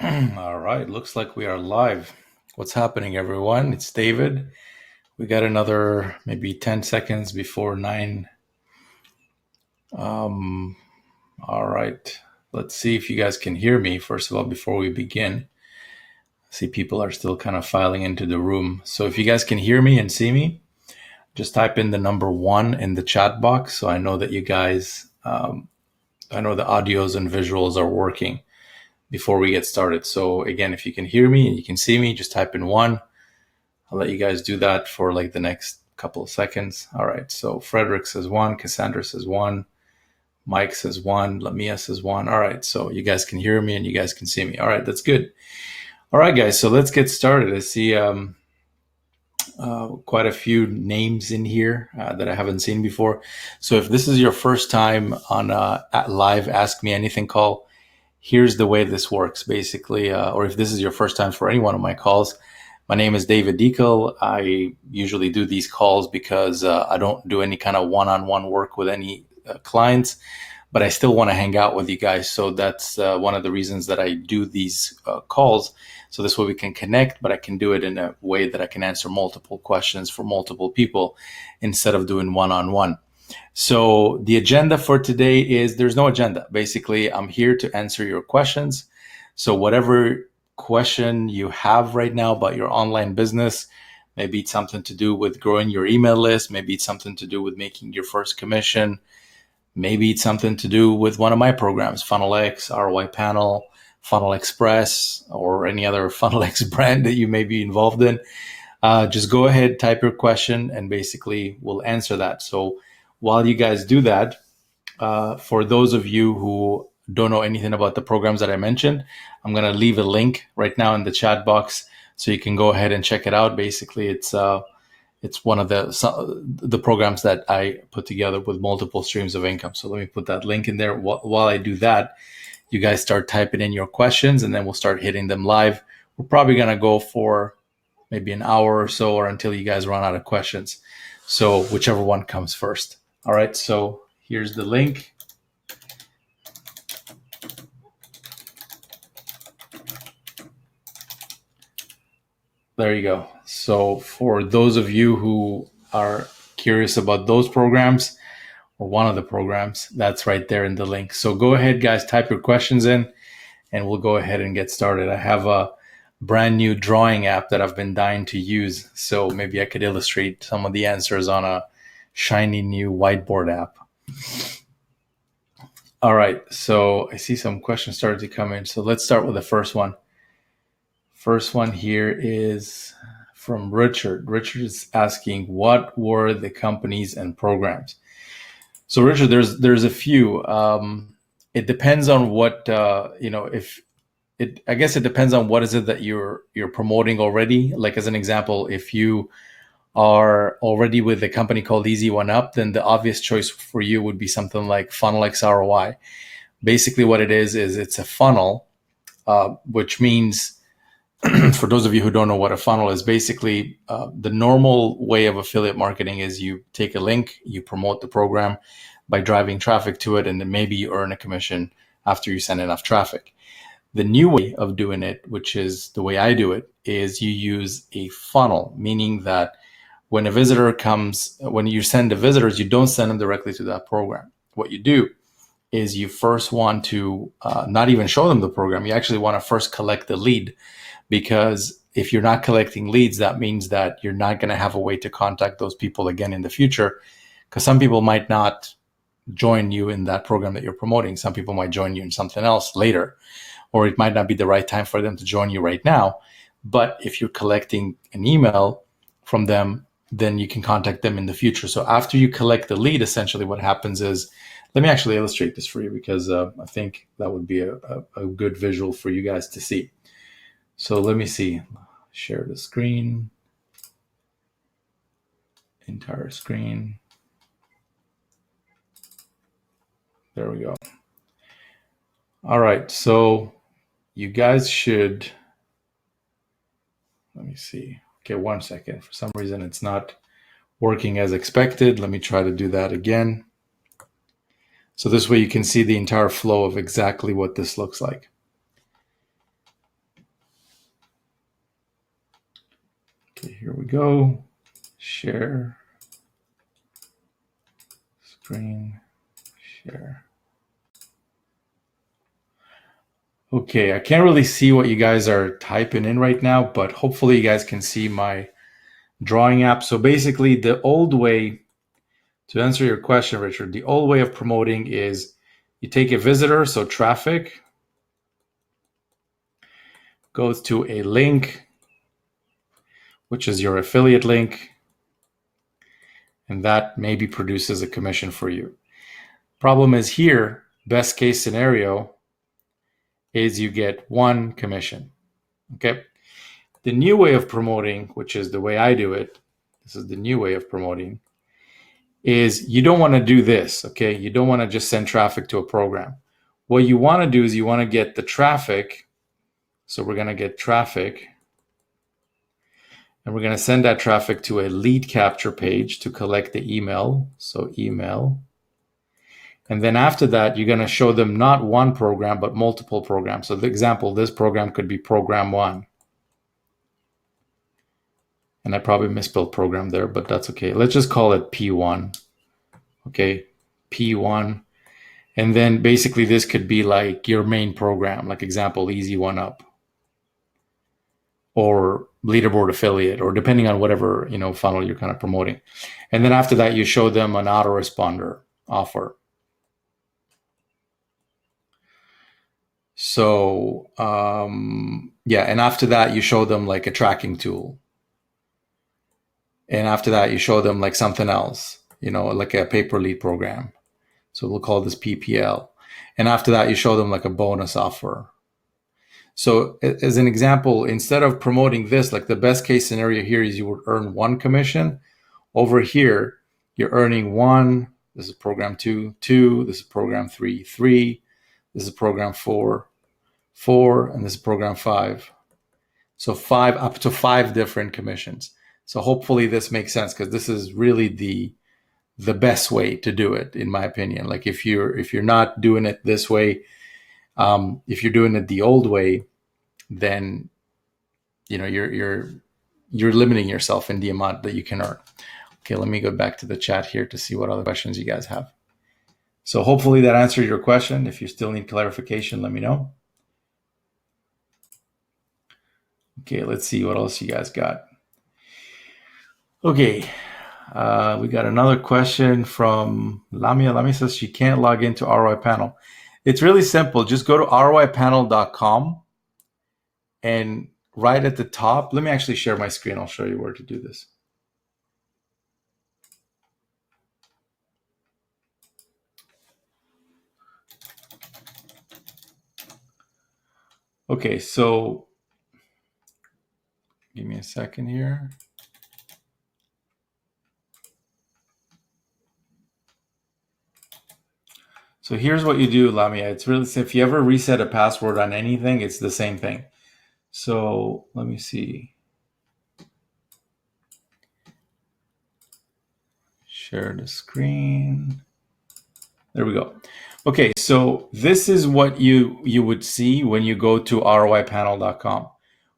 All right, looks like we are live. What's happening, everyone? It's David. We got another maybe 10 seconds before 9. Um, all right, let's see if you guys can hear me, first of all, before we begin. I see people are still kind of filing into the room. So if you guys can hear me and see me, just type in the number 1 in the chat box so I know that you guys, I know the audios and visuals are working before we get started. So again, if you can hear me and you can see me, just type in 1. I'll let you guys do that for like the next couple of seconds. All right. So Frederick says 1, Cassandra says 1, Mike says 1, Lamia says 1. All right. So you guys can hear me and you guys can see me. All right. That's good. All right, guys. So let's get started. I see quite a few names in here that I haven't seen before. So if this is your first time on a live Ask Me Anything call, here's the way this works basically. Or if this is your first time for any one of my calls, my name is David Dekel. I usually do these calls because I don't do any kind of one-on-one work with any clients, but I still want to hang out with you guys. So that's one of the reasons that I do these calls. So this way we can connect, but I can do it in a way that I can answer multiple questions for multiple people instead of doing one-on-one. So the agenda for today is there's no agenda. Basically, I'm here to answer your questions. So whatever question you have right now about your online business, maybe it's something to do with growing your email list, maybe it's something to do with making your first commission, maybe it's something to do with one of my programs, FunnelX, ROI Panel, Funnel Express, or any other FunnelX brand that you may be involved in. Just go ahead, type your question, and basically we'll answer that. So while you guys do that, for those of you who don't know anything about the programs that I mentioned, I'm going to leave a link right now in the chat box so you can go ahead and check it out. Basically, it's one of the programs that I put together with multiple streams of income. So let me put that link in there. While I do that, you guys start typing in your questions, and then we'll start hitting them live. We're probably going to go for maybe an hour or so, or until you guys run out of questions. So whichever one comes first. All right, so here's the link. There you go. So for those of you who are curious about those programs, or one of the programs, that's right there in the link. So go ahead, guys, type your questions in, and we'll go ahead and get started. I have a brand new drawing app that I've been dying to use. So maybe I could illustrate some of the answers on a shiny new whiteboard app. All right, so I see some questions started to come in. So let's start with the first one. First one here is from Richard. Richard is asking, what were the companies and programs? So Richard, there's a few. It depends on what I guess it depends on what is it that you're promoting already. Like as an example, if you are already with a company called Easy One Up, then the obvious choice for you would be something like FunnelX ROI. Basically, what it is it's a funnel, which means for those of you who don't know what a funnel is, basically the normal way of affiliate marketing is you take a link, you promote the program by driving traffic to it, and then maybe you earn a commission after you send enough traffic. The new way of doing it, which is the way I do it, is you use a funnel, meaning that when a visitor comes, when you send the visitors, you don't send them directly to that program. What you do is you first want to not even show them the program. You actually want to first collect the lead, because if you're not collecting leads, that means that you're not going to have a way to contact those people again in the future, because some people might not join you in that program that you're promoting. Some people might join you in something else later, or it might not be the right time for them to join you right now. But if you're collecting an email from them, then you can contact them in the future. So after you collect the lead, essentially what happens is, let me actually illustrate this for you, because I think that would be a good visual for you guys to see. So let me see, share the screen, entire screen. There we go. All right, so you guys should, let me see. Okay, 1 second. For some reason, it's not working as expected. Let me try to do that again. So this way you can see the entire flow of exactly what this looks like. Okay, here we go. Share screen share. Okay, I can't really see what you guys are typing in right now, but hopefully you guys can see my drawing app. So basically the old way, to answer your question, Richard, the old way of promoting is you take a visitor, so traffic, goes to a link, which is your affiliate link, and that maybe produces a commission for you. Problem is here, best case scenario is you get one commission. Okay. The new way of promoting, which is the way I do it, this is the new way of promoting, is you don't want to do this. Okay. You don't want to just send traffic to a program. What you want to do is you want to get the traffic. So we're going to get traffic and we're going to send that traffic to a lead capture page to collect the email. So email. And then after that, you're going to show them not one program, but multiple programs. So the example, this program could be program 1. And I probably misspelled program there, but that's okay. Let's just call it P1. Okay, P1. And then basically this could be like your main program, like example, Easy One Up or leaderboard affiliate, or depending on whatever, funnel you're kind of promoting. And then after that, you show them an autoresponder offer. So, yeah. And after that, you show them like a tracking tool. And after that, you show them like something else, like a pay-per lead program. So we'll call this PPL. And after that, you show them like a bonus offer. So as an example, instead of promoting this, like the best case scenario here is you would earn one commission. Over here, you're earning 1. This is program 2, 2. This is program 3, 3. This is program 4, 4. And this is program 5. So up to 5 different commissions. So hopefully this makes sense, because this is really the best way to do it, in my opinion. Like if you're not doing it this way, if you're doing it the old way, then you're limiting yourself in the amount that you can earn. Okay, let me go back to the chat here to see what other questions you guys have. So hopefully that answered your question. If you still need clarification, let me know. Okay, let's see what else you guys got. Okay, we got another question from Lamia. Lamia says she can't log into ROI Panel. It's really simple. Just go to roipanel.com and right at the top, let me actually share my screen. I'll show you where to do this. Okay, so give me a second here. So here's what you do, Lamia. It's really simple. If you ever reset a password on anything, it's the same thing. So let me see. Share the screen. There we go. Okay, so this is what you would see when you go to roipanel.com.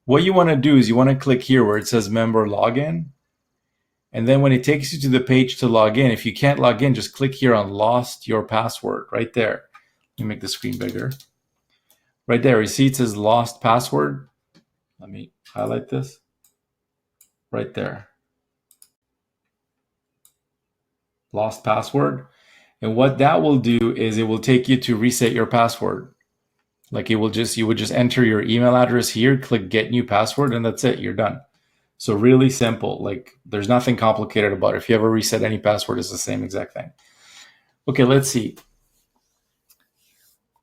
What you want to do is you want to click here where it says member login. And then when it takes you to the page to log in, if you can't log in, just click here on lost your password right there. Let me make the screen bigger. Right there, you see it says lost password. Let me highlight this right there. Lost password. And what that will do is it will take you to reset your password. Like you would just enter your email address here, click get new password, and that's it, you're done. So really simple. Like there's nothing complicated about it. If you ever reset any password, it's the same exact thing. Okay, let's see.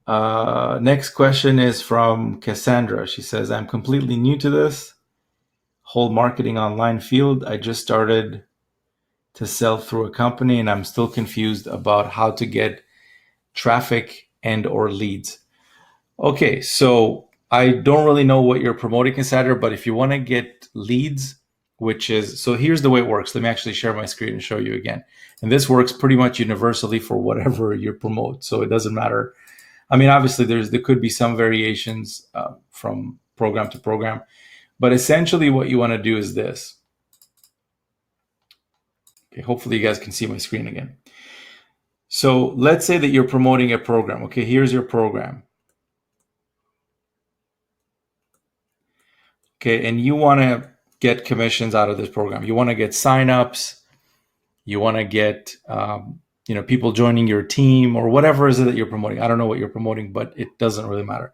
Next question is from Cassandra. She says, I'm completely new to this whole marketing online field. I just started to sell through a company and I'm still confused about how to get traffic and or leads. Okay, so I don't really know what you're promoting, Cassandra, but if you want to get leads, so here's the way it works. Let me actually share my screen and show you again. And this works pretty much universally for whatever you promote. So it doesn't matter. I mean, obviously there could be some variations from program to program, but essentially what you want to do is this. Okay, hopefully you guys can see my screen again. So let's say that you're promoting a program. Okay, here's your program. Okay, and you want to get commissions out of this program. You want to get signups. You want to get people joining your team or whatever is it that you're promoting. I don't know what you're promoting, but it doesn't really matter.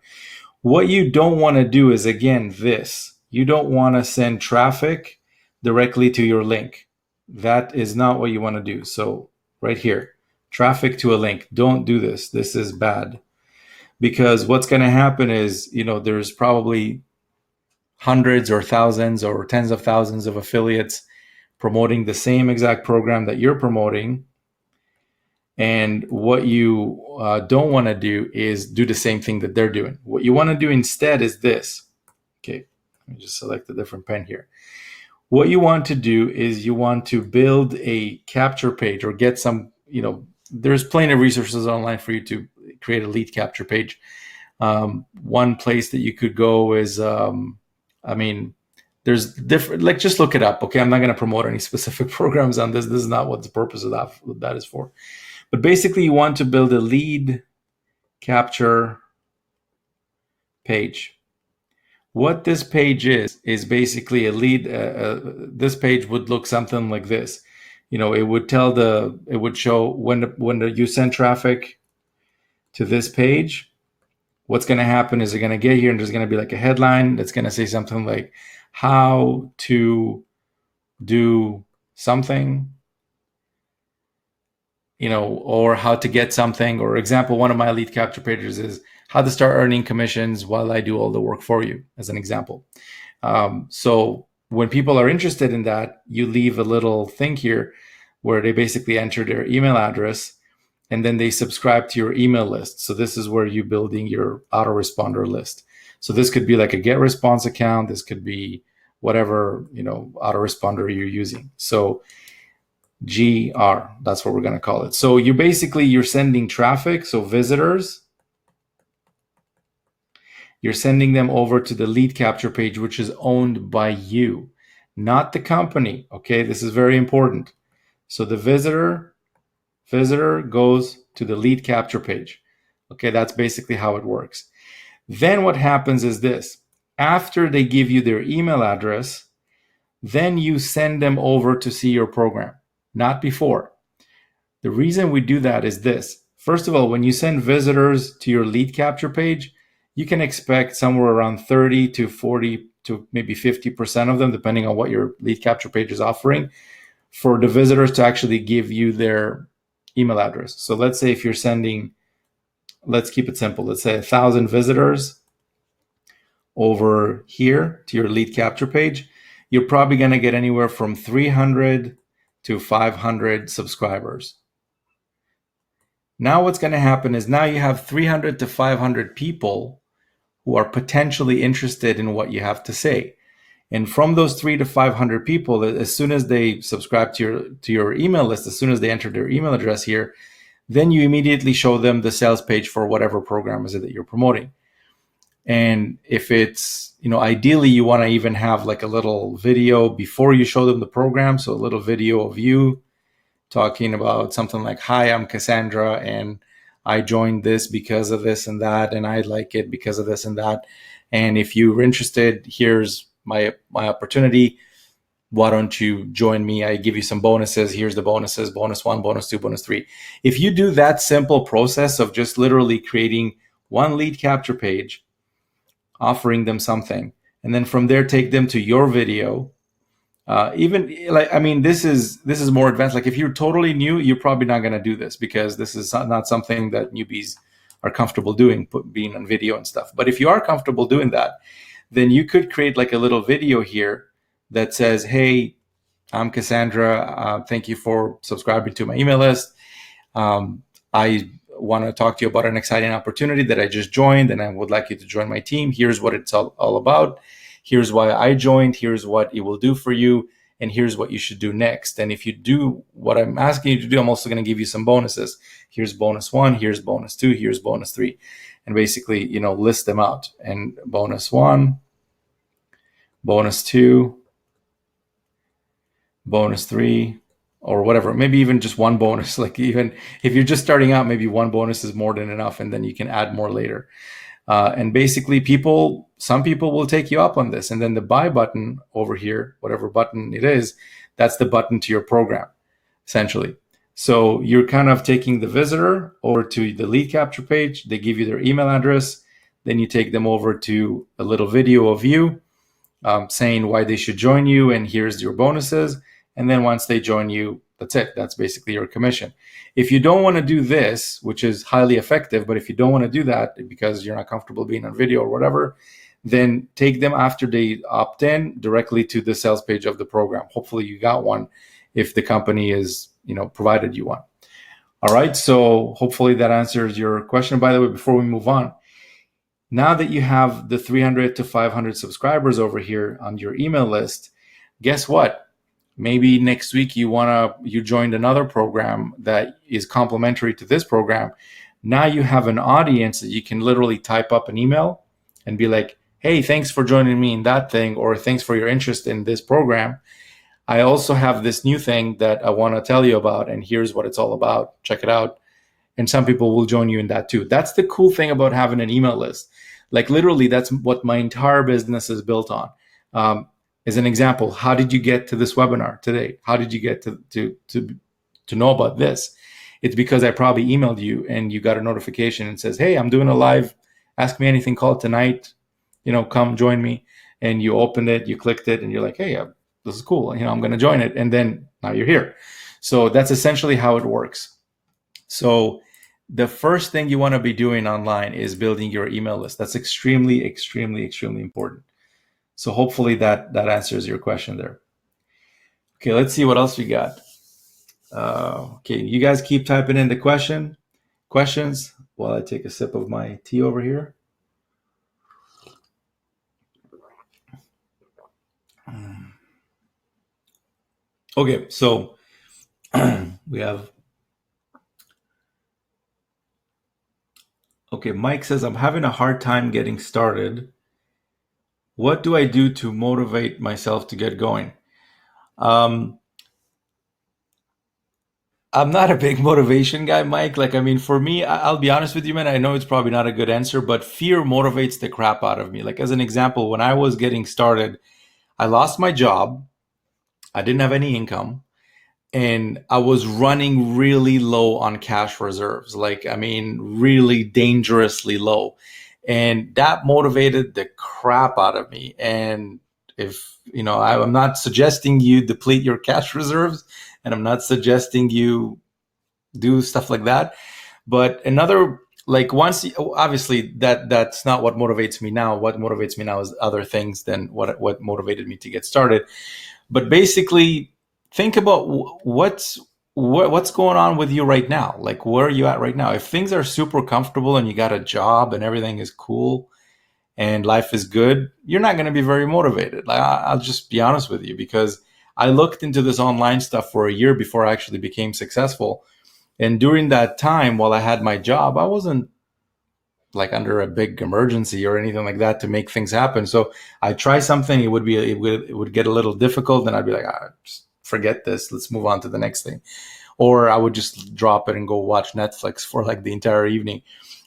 What you don't want to do is, again, this. You don't want to send traffic directly to your link. That is not what you want to do. So right here, traffic to a link. Don't do this. This is bad. Because what's going to happen is, there's probably hundreds or thousands or tens of thousands of affiliates promoting the same exact program that you're promoting. And what you don't want to do is do the same thing that they're doing. What you want to do instead is this. Okay, let me just select a different pen here. What you want to do is you want to build a capture page or get some, there's plenty of resources online for you to create a lead capture page. One place that you could go is, there's different, just look it up. Okay, I'm not going to promote any specific programs on this. This is not what the purpose of that is for. But basically, you want to build a lead capture page. What this page is basically a lead. This page would look something like this. It would show when you send traffic to this page. What's going to happen is they're going to get here and there's going to be like a headline that's going to say something like how to do something, or how to get something. Or example, one of my lead capture pages is how to start earning commissions while I do all the work for you, as an example. So when people are interested in that, you leave a little thing here where they basically enter their email address and then they subscribe to your email list. So this is where you're building your autoresponder list. So this could be like a get response account. This could be whatever, autoresponder you're using. So GR, that's what we're going to call it. So you're sending traffic, so visitors. You're sending them over to the lead capture page, which is owned by you, not the company. Okay, this is very important. So the visitor goes to the lead capture page. Okay, that's basically how it works. Then what happens is this. After they give you their email address, then you send them over to see your program, not before. The reason we do that is this. First of all, when you send visitors to your lead capture page, you can expect somewhere around 30 to 40 to maybe 50% of them, depending on what your lead capture page is offering, for the visitors to actually give you their email address. So let's say if you're sending, let's keep it simple. Let's say 1,000 visitors over here to your lead capture page, you're probably going to get anywhere from 300 to 500 subscribers. Now what's going to happen is now you have 300 to 500 people who are potentially interested in what you have to say. And from those 300 to 500 people, as soon as they subscribe to your email list, as soon as they enter their email address here, then you immediately show them the sales page for whatever program is it that you're promoting. And if it's, ideally you want to even have like a little video before you show them the program. So a little video of you talking about something like, hi, I'm Cassandra, and I joined this because of this and that, and I like it because of this and that. And if you're interested, here's my opportunity. Why don't you join me? I give you some bonuses. Here's the bonuses, bonus 1, bonus 2, bonus 3. If you do that simple process of just literally creating one lead capture page, offering them something, and then from there take them to your video. This is more advanced. Like if you're totally new, you're probably not going to do this because this is not something that newbies are comfortable doing, being on video and stuff. But if you are comfortable doing that, then you could create like a little video here that says, hey, I'm Cassandra. Thank you for subscribing to my email list. I want to talk to you about an exciting opportunity that I just joined, and I would like you to join my team. Here's what it's all about. Here's why I joined. Here's what it will do for you. And here's what you should do next. And if you do what I'm asking you to do, I'm also going to give you some bonuses. Here's bonus 1. Here's bonus 2. Here's bonus 3. And basically, list them out. And bonus 1, bonus 2, bonus 3, or whatever. Maybe even just one bonus. Like even if you're just starting out, maybe one bonus is more than enough, and then you can add more later. And basically, some people will take you up on this. And then the buy button over here, whatever button it is, that's the button to your program, essentially. So you're kind of taking the visitor over to the lead capture page. They give you their email address. Then you take them over to a little video of you saying why they should join you, and here's your bonuses. And then once they join you, that's it. That's basically your commission. If you don't want to do this, which is highly effective, but if you don't want to do that because you're not comfortable being on video or whatever, then take them after they opt in directly to the sales page of the program. Hopefully you got one if the company is, provided you one. All right. So hopefully that answers your question. By the way, before we move on, now that you have the 300 to 500 subscribers over here on your email list, guess what? Maybe next week you joined another program that is complementary to this program. Now you have an audience that you can literally type up an email and be like, hey, thanks for joining me in that thing, or thanks for your interest in this program. I also have this new thing that I want to tell you about, and here's what it's all about. Check it out. And some people will join you in that too. That's the cool thing about having an email list. Like literally, that's what my entire business is built on. As an example, how did you get to this webinar today? How did you get to know about this? It's because I probably emailed you and you got a notification and says, hey, I'm doing a live Ask Me Anything call tonight. Come join me. And you opened it, you clicked it, and you're like, hey, this is cool. I'm going to join it. And then now you're here. So that's essentially how it works. So the first thing you want to be doing online is building your email list. That's extremely, extremely, extremely important. So hopefully that answers your question there. Okay, let's see what else we got. Okay, you guys keep typing in the questions while I take a sip of my tea over here. Okay, so we have. Okay, Mike says, I'm having a hard time getting started. What do I do to motivate myself to get going? I'm not a big motivation guy, Mike. For me, I'll be honest with you, man. I know it's probably not a good answer, but fear motivates the crap out of me. Like, as an example, when I was getting started, I lost my job. I didn't have any income. And I was running really low on cash reserves. Really dangerously low. And that motivated the crap out of me. And if, I'm not suggesting you deplete your cash reserves, and I'm not suggesting you do stuff like that. But obviously that's not what motivates me now. What motivates me now is other things than what motivated me to get started. But basically, think about what's going on with you right now. Like, where are you at right now? If things are super comfortable and you got a job and everything is cool and life is good, you're not going to be very motivated. I'll just be honest with you, because I looked into this online stuff for a year before I actually became successful. And during that time, while I had my job, I wasn't under a big emergency or anything like that to make things happen. So I try something, it would get a little difficult, and I'd be like, just forget this, let's move on to the next thing. Or I would just drop it and go watch Netflix for the entire evening.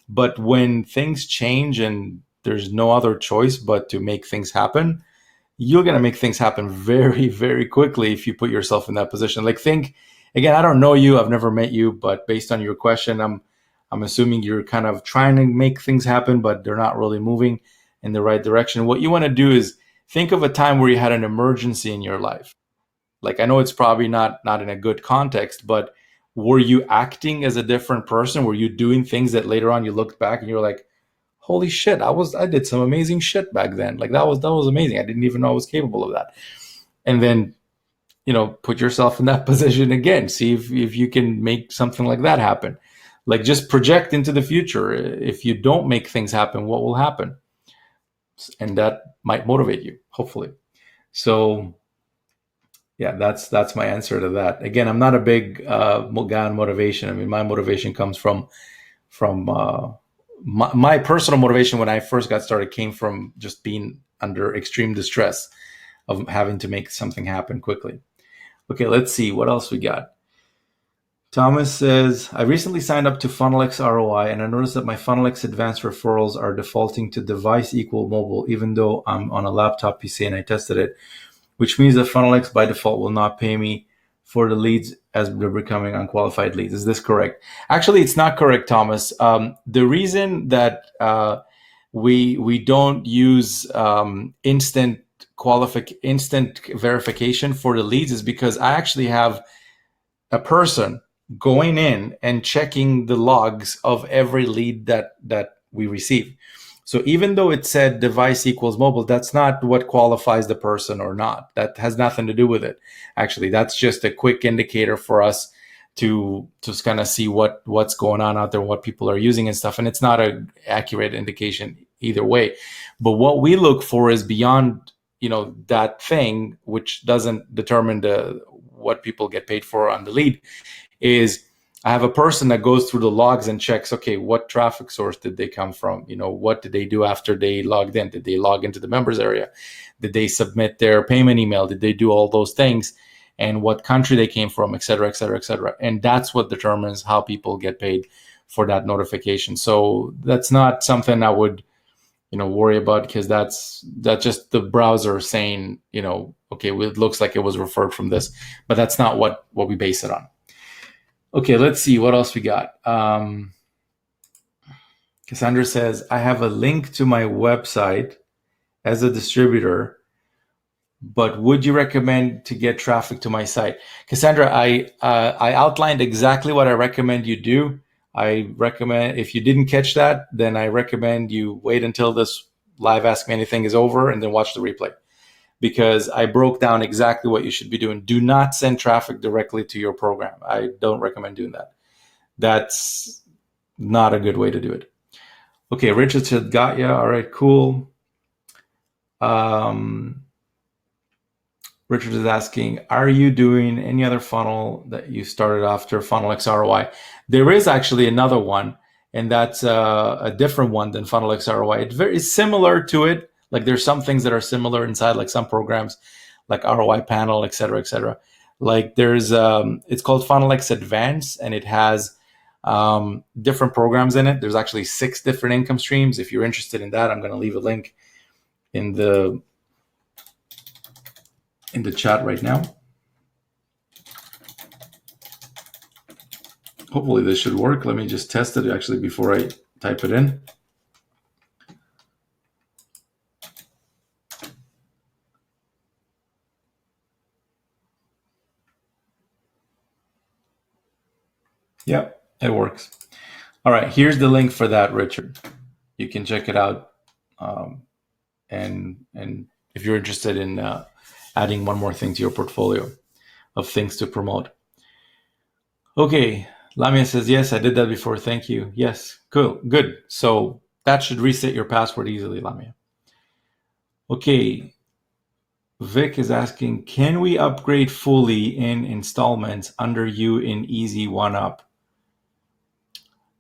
But when things change and there's no other choice but to make things happen, you're going to make things happen very, very quickly if you put yourself in that position. Think, again, I don't know you, I've never met you, but based on your question, I'm assuming you're kind of trying to make things happen, but they're not really moving in the right direction. What you want to do is think of a time where you had an emergency in your life. I know it's probably not in a good context, but were you acting as a different person? Were you doing things that later on you looked back and you're like, holy shit, I did some amazing shit back then. That was amazing. I didn't even know I was capable of that. And then, put yourself in that position again. See if you can make something like that happen. Just project into the future. If you don't make things happen, what will happen? And that might motivate you, hopefully. So yeah, that's my answer to that. Again, I'm not a big guy on motivation. My motivation comes from my personal motivation when I first got started came from just being under extreme distress of having to make something happen quickly. Okay, let's see what else we got. Thomas says, I recently signed up to FunnelX ROI and I noticed that my FunnelX advanced referrals are defaulting to device equal mobile, even though I'm on a laptop PC and I tested it, which means that FunnelX by default will not pay me for the leads as they're becoming unqualified leads. Is this correct? Actually, it's not correct, Thomas. The reason that we don't use instant verification for the leads is because I actually have a person going in and checking the logs of every lead that we receive. So even though it said device equals mobile, that's not what qualifies the person or not. That has nothing to do with it. Actually, that's just a quick indicator for us to just kind of see what's going on out there, what people are using and stuff. And it's not an accurate indication either way. But what we look for is beyond, that thing, which doesn't determine what people get paid for on the lead, is I have a person that goes through the logs and checks, okay, what traffic source did they come from? What did they do after they logged in? Did they log into the members area? Did they submit their payment email? Did they do all those things? And what country they came from, et cetera, et cetera, et cetera. And that's what determines how people get paid for that notification. So that's not something I would, worry about, because that's just the browser saying, okay, well, it looks like it was referred from this, but that's not what we base it on. Okay, let's see what else we got. Cassandra says, I have a link to my website as a distributor, but would you recommend to get traffic to my site? Cassandra, I outlined exactly what I recommend you do. I recommend, if you didn't catch that, then I recommend you wait until this live Ask Me Anything is over and then watch the replay, because I broke down exactly what you should be doing. Do not send traffic directly to your program. I don't recommend doing that. That's not a good way to do it. Okay, Richard said, got ya. All right, cool. Richard is asking, are you doing any other funnel that you started after FunnelX ROI? There is actually another one, and that's a different one than FunnelX ROI. It's very similar to it. Like there's some things that are similar inside, like some programs, like ROI Panel, et cetera, et cetera. Like there's, it's called FunnelX Advanced, and it has different programs in it. There's actually 6 different income streams. If you're interested in that, I'm going to leave a link in the chat right now. Hopefully this should work. Let me just test it actually before I type it in. Yep, it works. All right, here's the link for that, Richard. You can check it out. And if you're interested in adding one more thing to your portfolio of things to promote. Okay, Lamia says, yes, I did that before. Thank you. Yes, cool, good. So that should reset your password easily, Lamia. Okay, Vic is asking, can we upgrade fully in installments under you in Easy One Up?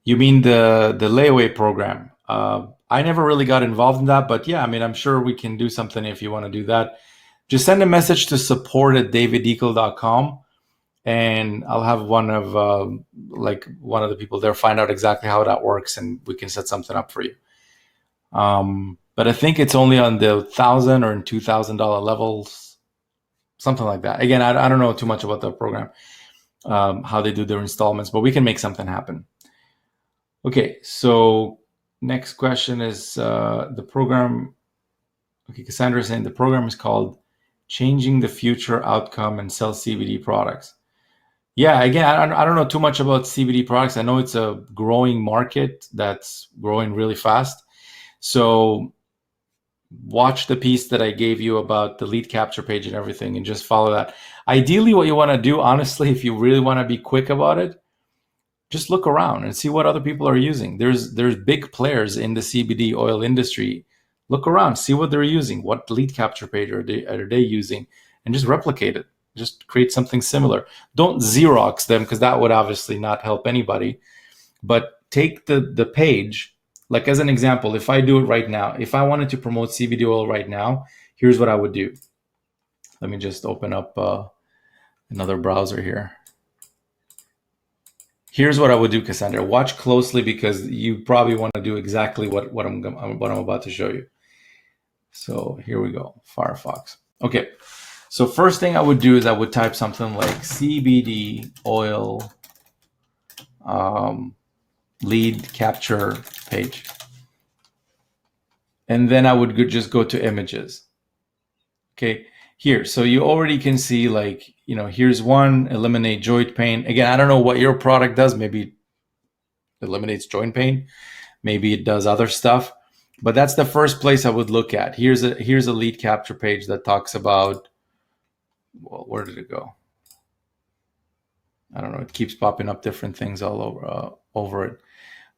You mean the layaway program? I never really got involved in that, but yeah, I mean, I'm sure we can do something if you want to do that. Just send a message to support@daviddekel.com, and I'll have one of the people there find out exactly how that works, and we can set something up for you. But I think it's only on the $1,000 or $2,000 levels, something like that. Again, I don't know too much about the program, how they do their installments, but we can make something happen. Okay, so next question is the program. Okay, Cassandra is saying the program is called Changing the Future Outcome and Sell CBD Products. Yeah, again, I don't know too much about CBD products. I know it's a growing market that's growing really fast. So watch the piece that I gave you about the lead capture page and everything, and just follow that. Ideally, what you want to do, honestly, if you really want to be quick about it, just look around and see what other people are using. There's big players in the CBD oil industry. Look around, see what they're using, what lead capture page are they using, and just replicate it. Just create something similar. Don't Xerox them, because that would obviously not help anybody. But take the page, like as an example, if I do it right now, if I wanted to promote CBD oil right now, here's what I would do. Let me just open up another browser here. Here's what I would do, Cassandra. Watch closely because you probably want to do exactly what I'm about to show you. So here we go, Firefox. Okay, so first thing I would do is I would type something like CBD oil lead capture page. And then I would just go to images. Okay, here. So you already can see, like, here's one, eliminate joint pain. Again, I don't know what your product does. Maybe it eliminates joint pain. Maybe it does other stuff. But that's the first place I would look at. Here's a lead capture page that talks about, well, where did it go? I don't know. It keeps popping up different things all over it.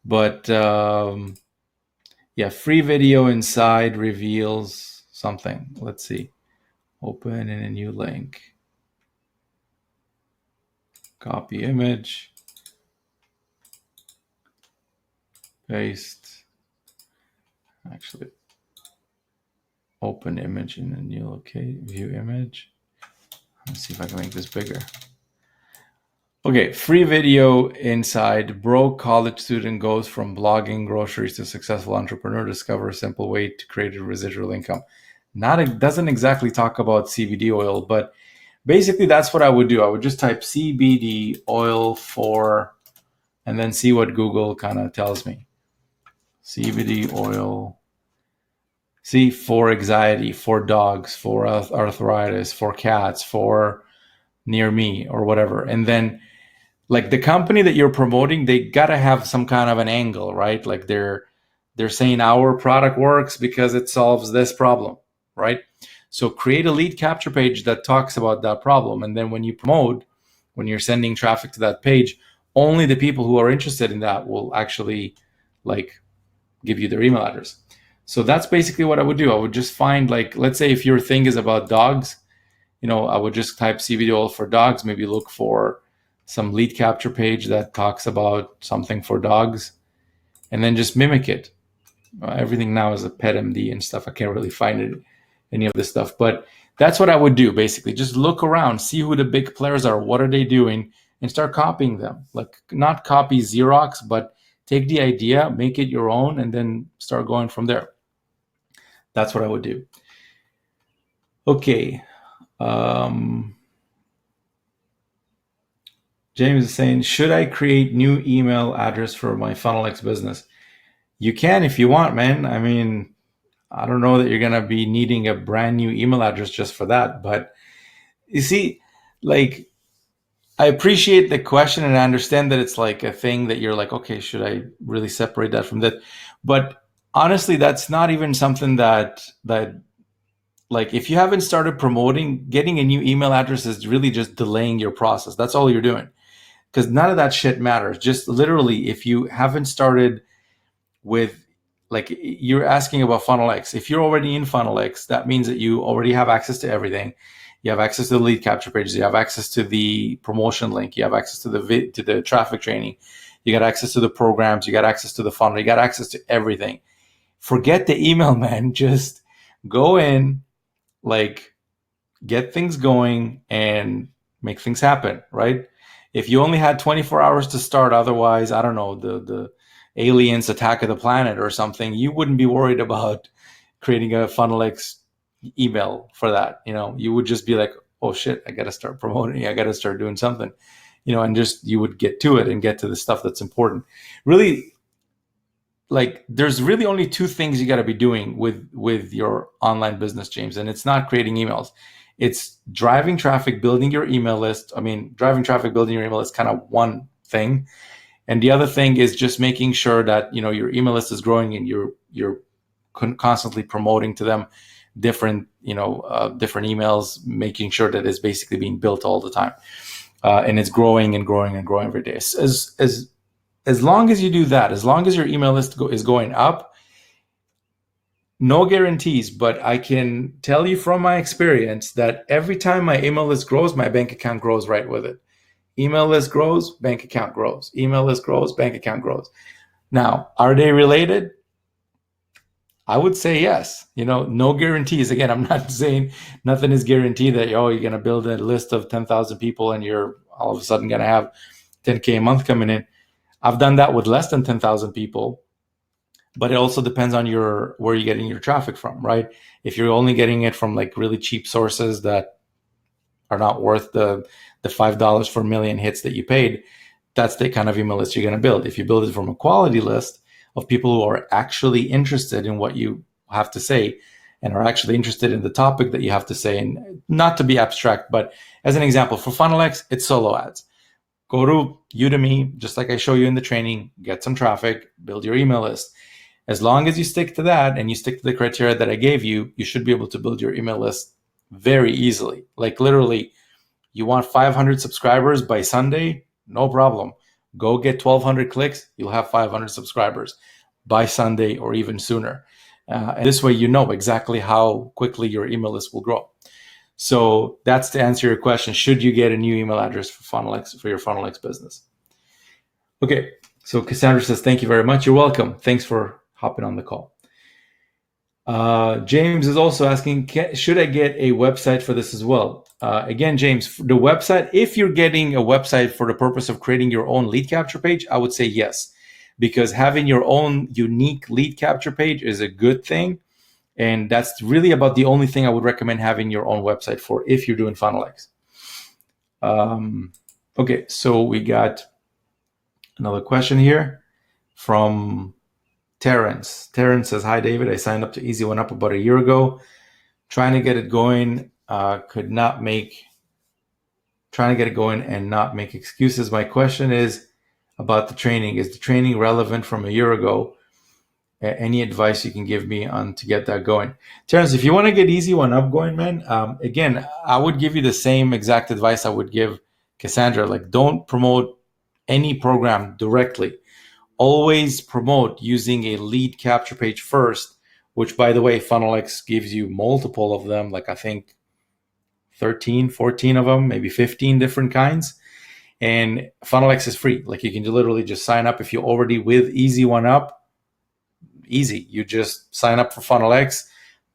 But yeah, free video inside reveals something. Let's see. Open in a new link. Copy image. Paste. Actually, open image in a new location. View image. Let's see if I can make this bigger. Okay, free video inside. Broke college student goes from blogging groceries to successful entrepreneur. Discover a simple way to create a residual income. Doesn't exactly talk about CBD oil, but basically that's what I would do. I would just type CBD oil for, and then see what Google kind of tells me. CBD oil. See, for anxiety, for dogs, for arthritis, for cats, for near me, or whatever. And then, like, the company that you're promoting, they gotta have some kind of an angle, right? Like they're saying our product works because it solves this problem, right? So create a lead capture page that talks about that problem. And then when you promote, when you're sending traffic to that page, only the people who are interested in that will actually, like, give you their email address. So that's basically what I would do. I would just find, like, let's say if your thing is about dogs, I would just type CBD oil for dogs, maybe look for some lead capture page that talks about something for dogs, and then just mimic it. Everything now is a pet MD and stuff. I can't really find any of this stuff, but that's what I would do. Basically, just look around, see who the big players are, what are they doing, and start copying them. Like, not copy Xerox, but take the idea, make it your own, and then start going from there. That's what I would do. Okay. James is saying, should I create new email address for my FunnelX business? You can if you want, man. I mean, I don't know that you're going to be needing a brand new email address just for that. But you see, like, I appreciate the question and I understand that it's like a thing that you're like, okay, should I really separate that from that? But honestly, that's not even something that like, if you haven't started promoting, getting a new email address is really just delaying your process. That's all you're doing. Because none of that shit matters. Just literally, if you haven't started with, like, you're asking about FunnelX. If you're already in FunnelX, that means that you already have access to everything. You have access to the lead capture pages. You have access to the promotion link. You have access to the traffic training. You got access to the programs. You got access to the funnel. You got access to everything. Forget the email, man. Just go in, like, get things going and make things happen, right? If you only had 24 hours to start, otherwise, I don't know, the aliens attack of the planet or something, you wouldn't be worried about creating a FunnelX email for that. You would just be like, oh shit, I got to start promoting. I got to start doing something, and just, you would get to it and get to the stuff that's important. Really, like, there's really only two things you got to be doing with your online business, James, and it's not creating emails. It's driving traffic, building your email list. I mean, driving traffic, building your email list, kind of one thing. And the other thing is just making sure that, your email list is growing and you're constantly promoting to them different emails, making sure that it's basically being built all the time. And it's growing and growing and growing every day. As long as you do that, as long as your email list is going up, no guarantees, but I can tell you from my experience that every time my email list grows, my bank account grows right with it. Email list grows, bank account grows. Email list grows, bank account grows. Now, are they related? I would say yes. No guarantees. Again, I'm not saying nothing is guaranteed that, you're going to build a list of 10,000 people and you're all of a sudden going to have 10K a month coming in. I've done that with less than 10,000 people, but it also depends on where you're getting your traffic from, right? If you're only getting it from like really cheap sources that are not worth the $5 for a million hits that you paid, that's the kind of email list you're going to build. If you build it from a quality list of people who are actually interested in what you have to say and are actually interested in the topic that you have to say, and not to be abstract, but as an example, for FunnelX, it's solo ads. Go to Udemy, just like I show you in the training, get some traffic, build your email list. As long as you stick to that and you stick to the criteria that I gave you, you should be able to build your email list very easily. Like literally, you want 500 subscribers by Sunday? No problem. Go get 1,200 clicks. You'll have 500 subscribers by Sunday or even sooner. And this way, you know exactly how quickly your email list will grow. So that's to answer your question. Should you get a new email address for FunnelX, for your FunnelX business? Okay. So Cassandra says, thank you very much. You're welcome. Thanks for hopping on the call. James is also asking, should I get a website for this as well? Again, James, the website, if you're getting a website for the purpose of creating your own lead capture page, I would say yes, because having your own unique lead capture page is a good thing. And that's really about the only thing I would recommend having your own website for if you're doing FunnelX. Okay, so we got another question here from Terrence. Terrence says, hi, David. I signed up to Easy One Up about a year ago. Trying to get it going and not make excuses. My question is about the training. Is the training relevant from a year ago? Any advice you can give me on to get that going? Terrence, if you want to get Easy One Up going, man, again, I would give you the same exact advice I would give Cassandra. Like, don't promote any program directly. Always promote using a lead capture page first, which, by the way, FunnelX gives you multiple of them, like I think 13, 14 of them, maybe 15 different kinds. And FunnelX is free. Like, you can literally just sign up if you're already with Easy One Up. Easy. You just sign up for FunnelX,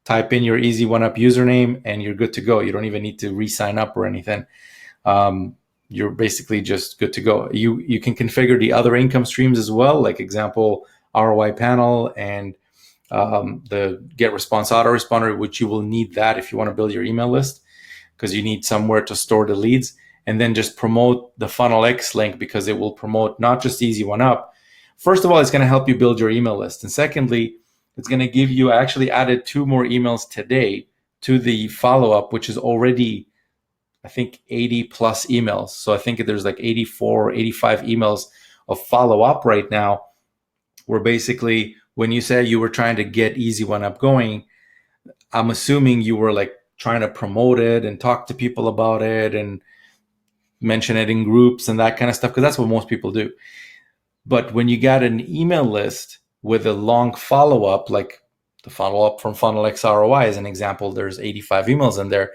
type in your Easy One Up username, and you're good to go. You don't even need to re-sign up or anything. You're basically just good to go. You can configure the other income streams as well, like example, ROI panel and the get response autoresponder, which you will need that if you want to build your email list, because you need somewhere to store the leads. And then just promote the FunnelX link, because it will promote not just Easy One Up. First of all, it's going to help you build your email list. And secondly, it's going to give you, I actually added 2 more emails today to the follow-up, which is already, I think, 80 plus emails. So I think there's like 84 or 85 emails of follow-up right now, where basically when you say you were trying to get Easy One Up going, I'm assuming you were like trying to promote it and talk to people about it and mention it in groups and that kind of stuff, because that's what most people do. But when you got an email list with a long follow-up, like the follow-up from FunnelX ROI as an example, there's 85 emails in there.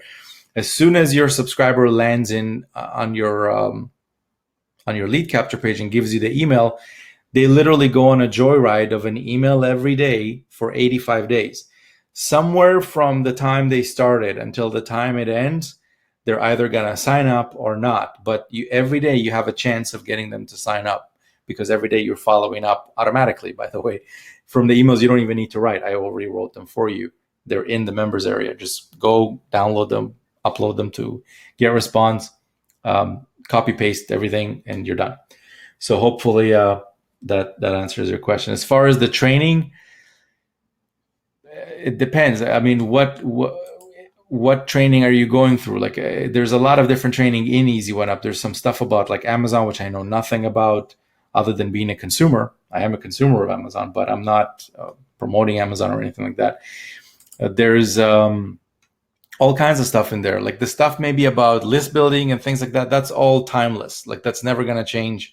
As soon as your subscriber lands in on your lead capture page and gives you the email, they literally go on a joyride of an email every day for 85 days. Somewhere from the time they started until the time it ends, they're either going to sign up or not. But every day you have a chance of getting them to sign up, because every day you're following up automatically, by the way, from the emails you don't even need to write. I already wrote them for you. They're in the members area. Just go download them, upload them to Get Response, copy paste everything, and you're done. So hopefully that answers your question. As far as the training, it depends. I mean, what training are you going through? Like, there's a lot of different training in Easy One Up. There's some stuff about like Amazon, which I know nothing about other than being a consumer. I am a consumer of Amazon, but I'm not promoting Amazon or anything like that. There's all kinds of stuff in there. Like the stuff maybe about list building and things like that. That's all timeless. Like that's never going to change.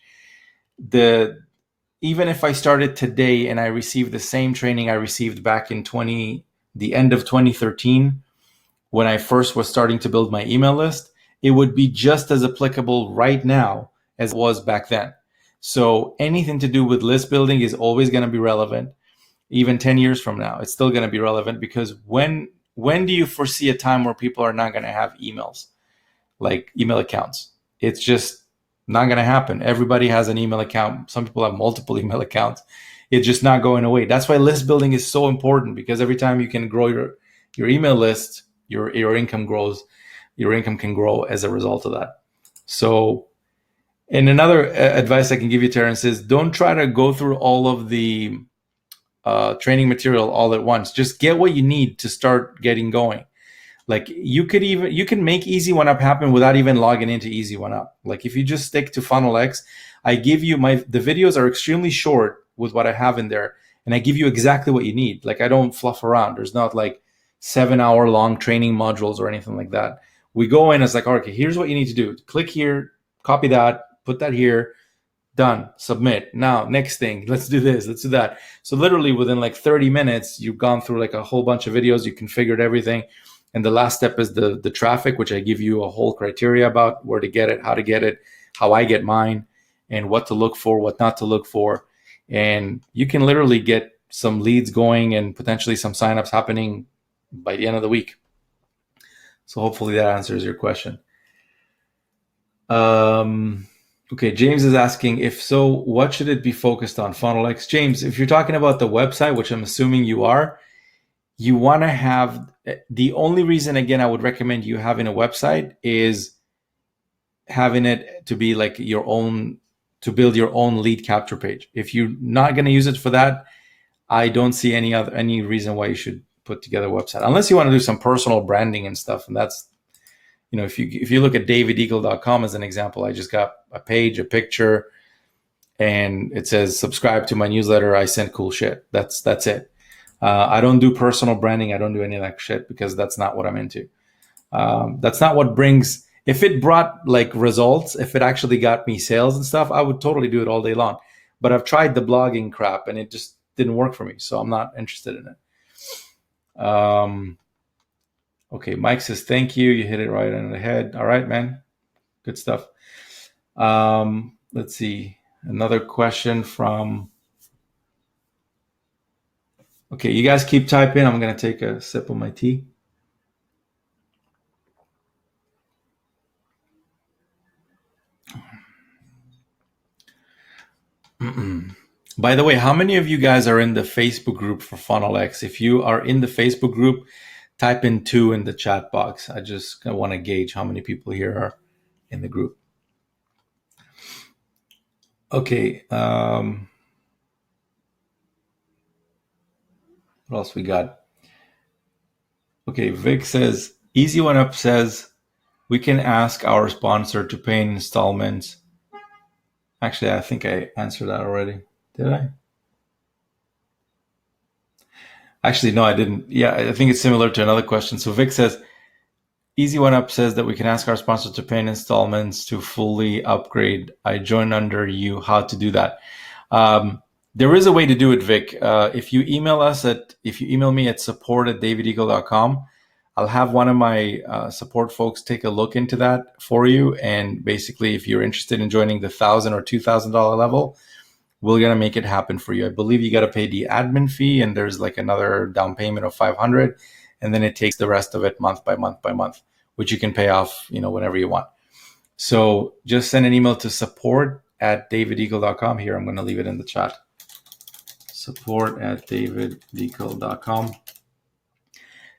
Even if I started today and I received the same training I received back in the end of 2013, when I first was starting to build my email list, it would be just as applicable right now as it was back then. So anything to do with list building is always going to be relevant. even 10 years from now, it's still going to be relevant, because when do you foresee a time where people are not going to have emails, like email accounts? It's just not going to happen. Everybody has an email account. Some people have multiple email accounts. It's just not going away. That's why list building is so important, because every time you can grow your email list, your income grows. Your income can grow as a result of that. So, and another advice I can give you, Terrence, is don't try to go through all of the training material all at once. Just get what you need to start getting going. Like you can make Easy One Up happen without even logging into Easy One Up. Like if you just stick to Funnel X, I give you the videos are extremely short with what I have in there, and I give you exactly what you need. Like I don't fluff around. There's not like 7-hour long training modules or anything like that. We go in as like, okay, here's what you need to do. Click here, copy that, put that here, done, submit. Now, next thing, let's do this, let's do that. So literally within like 30 minutes, you've gone through like a whole bunch of videos, you configured everything. And the last step is the traffic, which I give you a whole criteria about where to get it, how I get mine, and what to look for, what not to look for. And you can literally get some leads going and potentially some signups happening by the end of the week. So hopefully that answers your question. Okay, James is asking, if so, what should it be focused on? Funnel X. James, if you're talking about the website, which I'm assuming you are, you want to have, the only reason, again, I would recommend you having a website is having it to be like your own, to build your own lead capture page. If you're not going to use it for that, I don't see any reason why you should put together a website, unless you want to do some personal branding and stuff. And that's, if you look at daviddekel.com as an example, I just got a page, a picture, and it says subscribe to my newsletter. I send cool shit. That's it. I don't do personal branding. I don't do any of that shit, because that's not what I'm into. That's not what brings, if it brought like results, if it actually got me sales and stuff, I would totally do it all day long. But I've tried the blogging crap and it just didn't work for me. So I'm not interested in it. Okay, Mike says, thank you. You hit it right on the head. All right, man. Good stuff. Let's see. Another question from... Okay, you guys keep typing. I'm going to take a sip of my tea. By the way, how many of you guys are in the Facebook group for Funnel X? If you are in the Facebook group, type in 2 in the chat box. I just want to gauge how many people here are in the group. Okay. What else we got? Okay, Vic says, Easy One Up says, we can ask our sponsor to pay in installments. Actually, I think I answered that already. Did I? Actually, no, I didn't. Yeah, I think it's similar to another question. So Vic says, Easy One Up says that we can ask our sponsor to pay in installments to fully upgrade. I join under you. How to do that? There is a way to do it, Vic. If you email me at support@daviddekel.com, I'll have one of my support folks take a look into that for you. And basically, if you're interested in joining the $1,000 or $2,000 level, we're going to make it happen for you. I believe you got to pay the admin fee, and there's like another down payment of $500. And then it takes the rest of it month by month by month, which you can pay off, whenever you want. So just send an email to support@daviddekel.com. Here, I'm going to leave it in the chat. Support@daviddekel.com.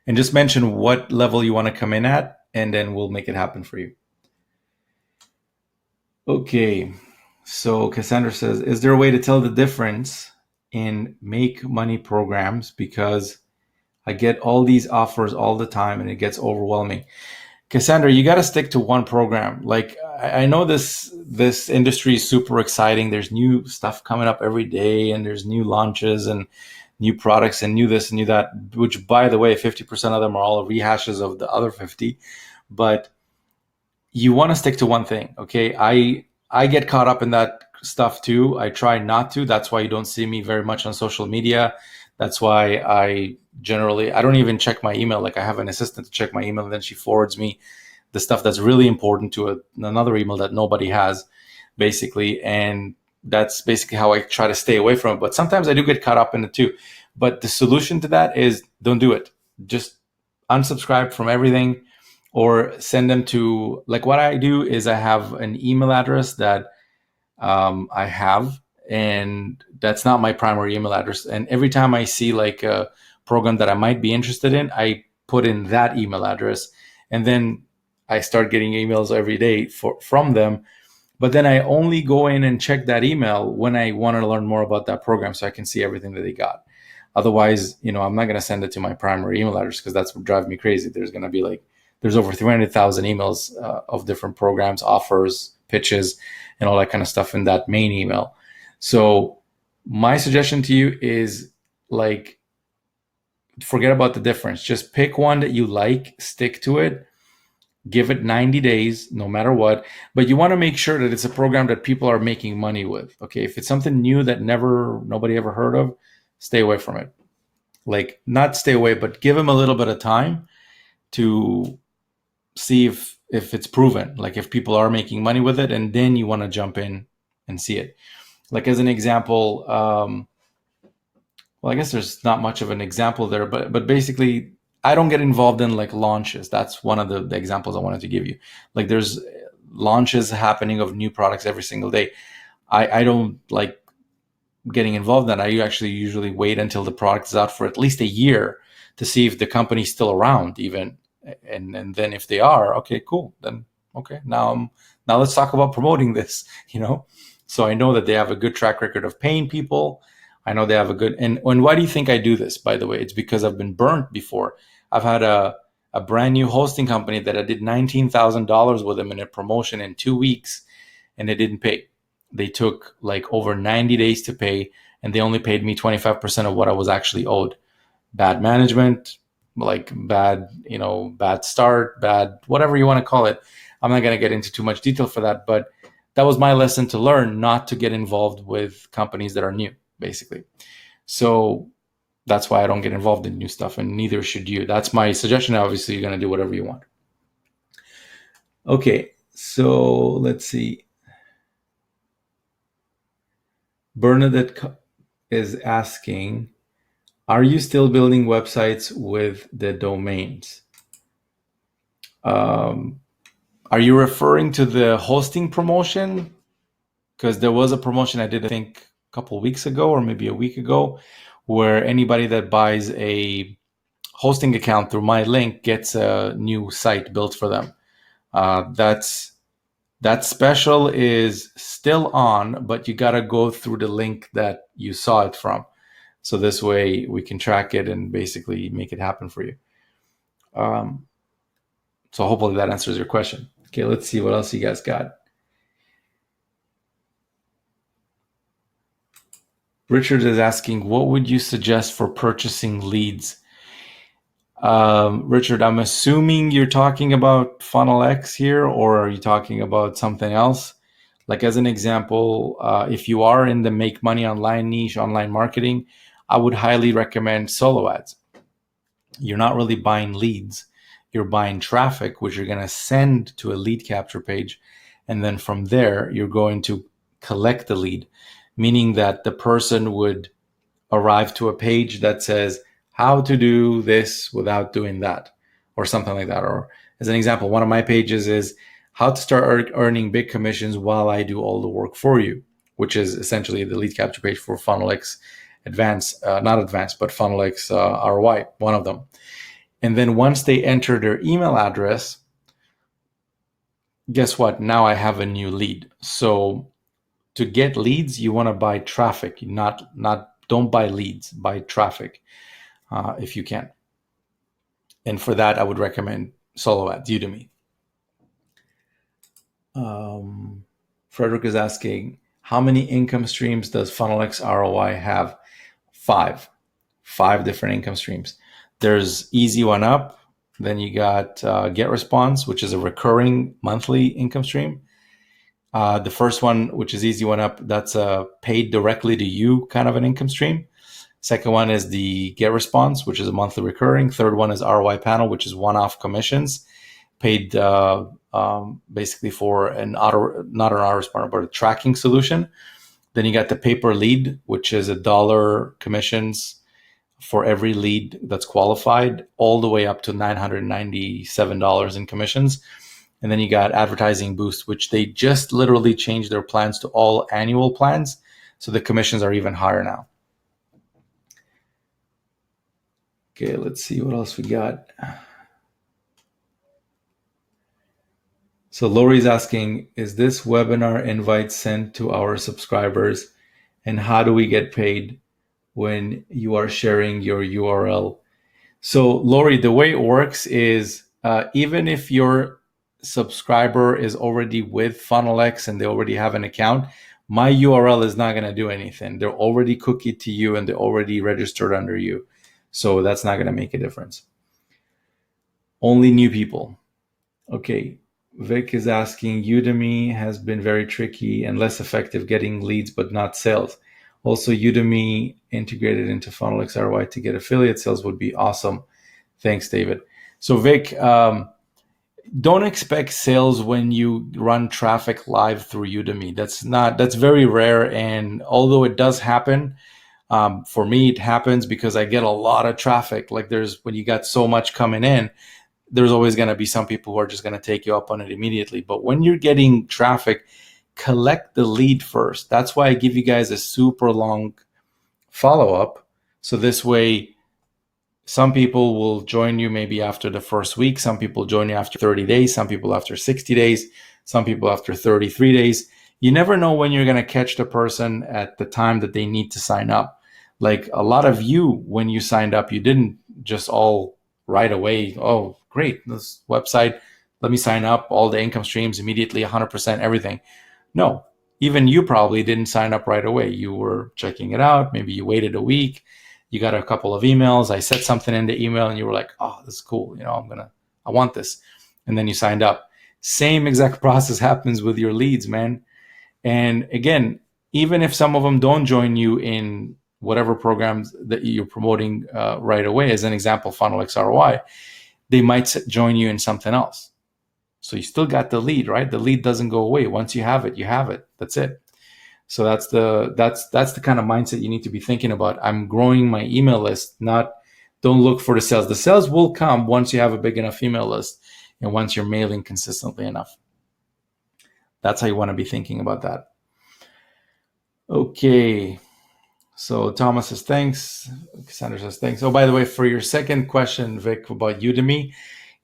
And just mention what level you want to come in at, and then we'll make it happen for you. Okay. So Cassandra says, is there a way to tell the difference in make money programs? Because I get all these offers all the time and it gets overwhelming. Cassandra, you got to stick to one program. Like, I know this industry is super exciting. There's new stuff coming up every day, and there's new launches and new products and new this and new that, which, by the way, 50% of them are all rehashes of the other 50. But you want to stick to one thing, okay? I get caught up in that stuff too. I try not to. That's why you don't see me very much on social media. That's why I don't even check my email. Like, I have an assistant to check my email, and then she forwards me the stuff that's really important to another email that nobody has, basically. And that's basically how I try to stay away from it. But sometimes I do get caught up in it too. But the solution to that is don't do it. Just unsubscribe from everything, or send them to, like, what I do is I have an email address that I have, and that's not my primary email address. And every time I see like a program that I might be interested in, I put in that email address, and then I start getting emails every day from them. But then I only go in and check that email when I want to learn more about that program, so I can see everything that they got. Otherwise, I'm not going to send it to my primary email address, because that's what drives me crazy. There's going to be like, there's over 300,000 emails of different programs, offers, pitches, and all that kind of stuff in that main email. So my suggestion to you is, like, forget about the difference. Just pick one that you like, stick to it, give it 90 days, no matter what. But you want to make sure that it's a program that people are making money with. Okay, if it's something new that nobody ever heard of, stay away from it. Like, not stay away, but give them a little bit of time to see if it's proven, like if people are making money with it, and then you want to jump in and see it. Like, as an example, well, I guess there's not much of an example there, but basically, I don't get involved in like launches. That's one of the examples I wanted to give you. Like, there's launches happening of new products every single day. I don't like getting involved in that. I actually usually wait until the product is out for at least a year to see if the company's still around even. And then if they are, okay, cool. Then okay, now let's talk about promoting this, So I know that they have a good track record of paying people. I know they have a good, and why do you think I do this, by the way? It's because I've been burnt before. I've had a brand new hosting company that I did $19,000 with them in a promotion in 2 weeks, and they didn't pay. They took like over 90 days to pay, and they only paid me 25% of what I was actually owed. Bad management, like bad start, bad, whatever you want to call it. I'm not going to get into too much detail for that, but that was my lesson to learn, not to get involved with companies that are new, basically. So that's why I don't get involved in new stuff, and neither should you. That's my suggestion. Obviously, you're going to do whatever you want. Okay, so let's see. Bernadette is asking, are you still building websites with the domains? Are you referring to the hosting promotion? Because there was a promotion I did, I think, a couple of weeks ago or maybe a week ago, where anybody that buys a hosting account through my link gets a new site built for them. That special is still on, but you got to go through the link that you saw it from. So this way we can track it and basically make it happen for you. So hopefully that answers your question. Okay, let's see what else you guys got. Richard is asking, what would you suggest for purchasing leads? Richard, I'm assuming you're talking about Funnel X here, or are you talking about something else? Like, as an example, if you are in the make money online niche, online marketing, I would highly recommend solo ads. You're not really buying leads. You're buying traffic, which you're going to send to a lead capture page. And then from there, you're going to collect the lead, meaning that the person would arrive to a page that says how to do this without doing that, or something like that. Or as an example, one of my pages is how to start earning big commissions while I do all the work for you, which is essentially the lead capture page for Funnel X Advanced, not Advanced, but Funnel X ROI, one of them. And then once they enter their email address, guess what? Now I have a new lead. So to get leads, you want to buy traffic, don't buy leads, buy traffic if you can. And for that, I would recommend solo ads, Udemy. Frederick is asking, how many income streams does FunnelX ROI have? Five different income streams. There's Easy One Up. Then you got Get Response, which is a recurring monthly income stream. The first one, which is Easy One Up, that's paid directly to you kind of an income stream. Second one is the Get Response, which is a monthly recurring. Third one is ROI Panel, which is one-off commissions paid basically for not an autoresponder, but a tracking solution. Then you got the Paper Lead, which is $1 commissions for every lead that's qualified, all the way up to $997 in commissions. And then you got advertising boost, which they just literally changed their plans to all annual plans. So the commissions are even higher now. Okay, let's see what else we got. So Lori's asking, is this webinar invite sent to our subscribers? And how do we get paid when you are sharing your URL? So Lori, the way it works is even if your subscriber is already with FunnelX and they already have an account, my URL is not going to do anything. They're already cookied to you and they're already registered under you. So that's not going to make a difference. Only new people. Okay. Vic is asking, Udemy has been very tricky and less effective getting leads, but not sales. Also, Udemy integrated into FunnelX ROI to get affiliate sales would be awesome. Thanks, David. So Vic, don't expect sales when you run traffic live through Udemy. That's very rare. And although it does happen, for me, it happens because I get a lot of traffic. Like when you got so much coming in, there's always going to be some people who are just going to take you up on it immediately. But when you're getting traffic, collect the lead first. That's why I give you guys a super long follow-up. So this way, some people will join you maybe after the first week. Some people join you after 30 days. Some people after 60 days. Some people after 33 days. You never know when you're going to catch the person at the time that they need to sign up. Like a lot of you, when you signed up, you didn't just all right away, oh, great, this website, let me sign up, all the income streams immediately, 100%, everything. No, even you probably didn't sign up right away. You were checking it out. Maybe you waited a week. You got a couple of emails. I said something in the email and you were like, oh, this is cool. I want this. And then you signed up. Same exact process happens with your leads, man. And again, even if some of them don't join you in whatever programs that you're promoting right away, as an example, FunnelX ROI, they might join you in something else. So you still got the lead, right? The lead doesn't go away. Once you have it, you have it. That's it. So that's the kind of mindset you need to be thinking about. I'm growing my email list, don't look for the sales. The sales will come once you have a big enough email list and once you're mailing consistently enough. That's how you want to be thinking about that. Okay. So Thomas says thanks. Cassandra says thanks. Oh, by the way, for your second question, Vic, about Udemy,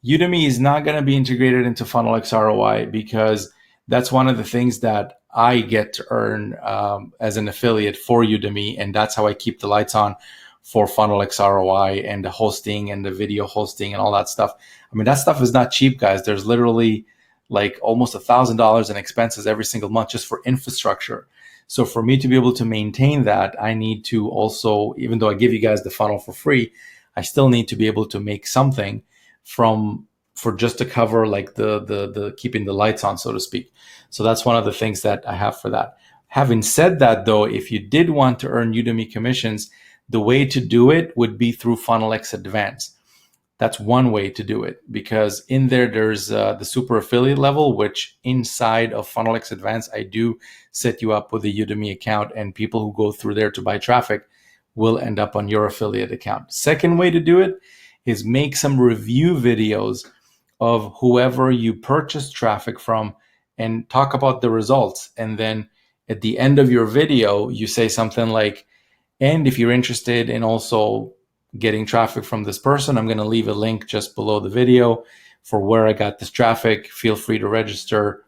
Udemy is not going to be integrated into FunnelX ROI because that's one of the things that I get to earn as an affiliate for Udemy, and that's how I keep the lights on for FunnelX ROI and the hosting and the video hosting and all that stuff. I mean, that stuff is not cheap, guys. There's literally like almost $1,000 in expenses every single month just for infrastructure. So for me to be able to maintain that, I need to also, even though I give you guys the funnel for free, I still need to be able to make something for just to cover like the keeping the lights on, so to speak. So that's one of the things that I have for that. Having said that, though, if you did want to earn Udemy commissions, the way to do it would be through FunnelX Advanced. That's one way to do it, because in there's the super affiliate level, which inside of FunnelX Advanced, I do set you up with a Udemy account, and people who go through there to buy traffic will end up on your affiliate account. Second way to do it is make some review videos of whoever you purchase traffic from and talk about the results. And then at the end of your video, you say something like, and if you're interested in also getting traffic from this person, I'm going to leave a link just below the video for where I got this traffic. Feel free to register.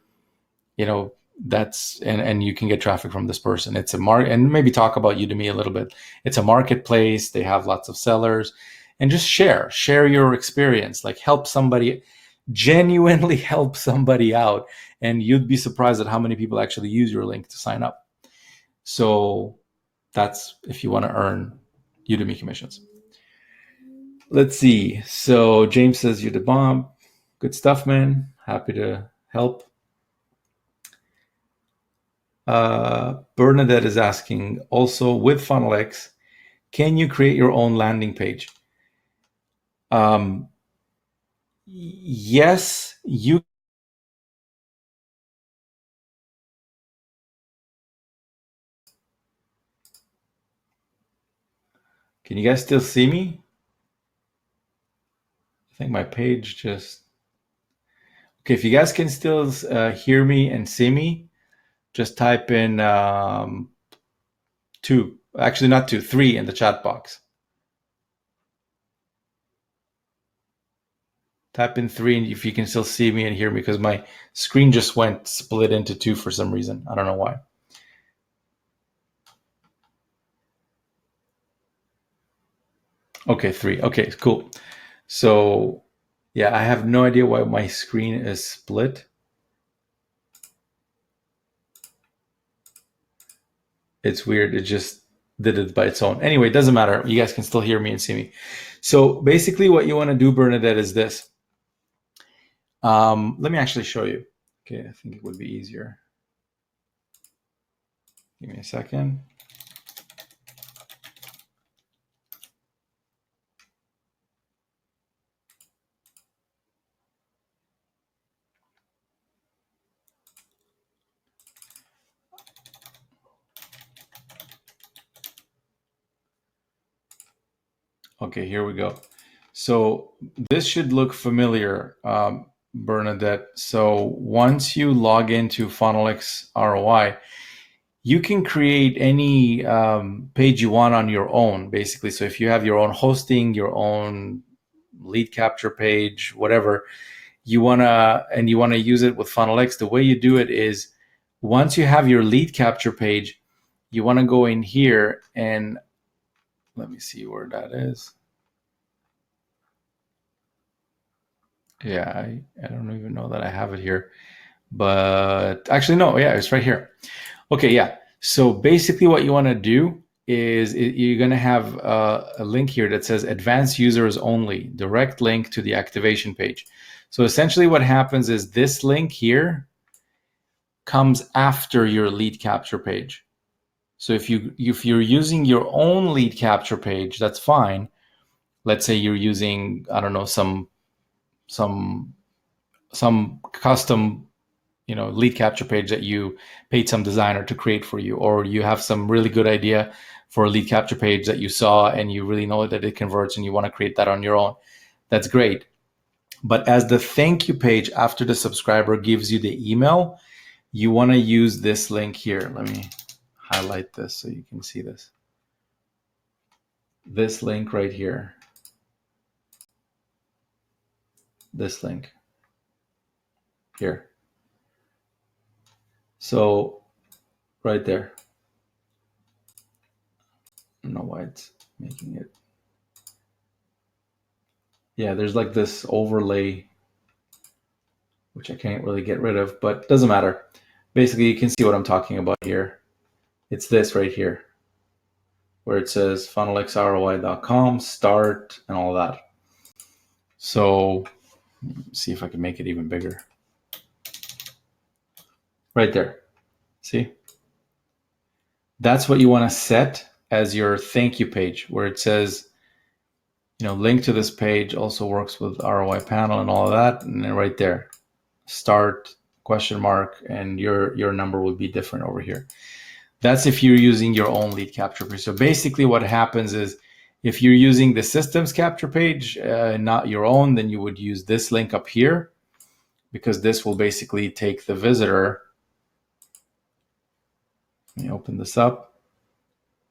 And you can get traffic from this person. It's a market, and maybe talk about Udemy a little bit. It's a marketplace. They have lots of sellers, and just share your experience, like help somebody, genuinely help somebody out. And you'd be surprised at how many people actually use your link to sign up. So that's if you want to earn Udemy commissions. Let's see. So James says you're the bomb. Good stuff, man. Happy to help. Bernadette is asking, also with FunnelX, can you create your own landing page? Yes, you. Can you guys still see me? I think my page just... Okay, if you guys can still hear me and see me, just type in 2. Actually, not 2, 3 in the chat box. Type in 3 and if you can still see me and hear me, because my screen just went split into 2 for some reason. I don't know why. Okay, 3. Okay, cool. So yeah, I have no idea why my screen is split. It's weird. It just did it by its own. Anyway, it doesn't matter. You guys can still hear me and see me. So basically what you want to do, Bernadette, is this. Let me actually show you. Okay, I think it would be easier. Give me a second. Okay, here we go. So this should look familiar, Bernadette. So once you log into Funnelx ROI, you can create any page you want on your own, basically. So if you have your own hosting, your own lead capture page, whatever you wanna use it with Funnelx, the way you do it is once you have your lead capture page, you want to go in here and let me see where that is. Yeah, I don't even know that I have it here, but actually, no, yeah, it's right here. Okay, yeah. So basically what you want to do is you're going to have a link here that says advanced users only, direct link to the activation page. So essentially what happens is this link here comes after your lead capture page. So if you're using your own lead capture page, that's fine. Let's say you're using, I don't know, some custom, lead capture page that you paid some designer to create for you, or you have some really good idea for a lead capture page that you saw and you really know that it converts and you want to create that on your own. That's great. But as the thank you page after the subscriber gives you the email, you want to use this link here. Let me highlight this so you can see this. This link right here. This link here. So right there. I don't know why it's making it. Yeah, there's like this overlay, which I can't really get rid of, but doesn't matter. Basically, you can see what I'm talking about here. It's this right here, where it says funnelxroi.com, start, and all that. So see if I can make it even bigger. Right there. See? That's what you want to set as your thank you page, where it says, link to this page also works with ROI panel and all of that. And then right there, start, question mark, and your number will be different over here. That's if you're using your own lead capture page. So basically what happens is if you're using the systems capture page, not your own, then you would use this link up here, because this will basically take the visitor. Let me open this up.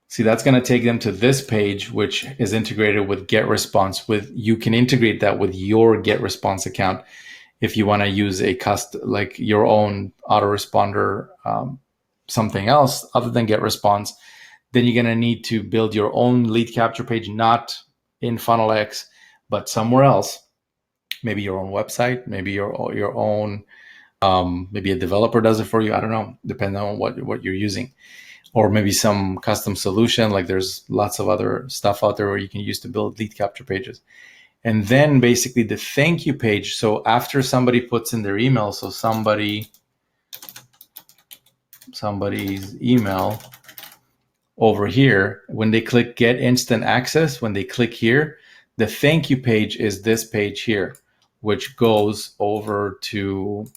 See, that's going to take them to this page, which is integrated with GetResponse. You can integrate that with your GetResponse account if you want to use a like your own autoresponder, something else other than GetResponse. Then you're going to need to build your own lead capture page, not in Funnelx, but somewhere else. Maybe your own website, maybe your own, maybe a developer does it for you. I don't know, depending on what you're using. Or maybe some custom solution, like there's lots of other stuff out there where you can use to build lead capture pages. And then basically the thank you page. So after somebody puts in their email, so somebody's email over here, when they click get instant access, when they click here, the thank you page is this page here, which goes over to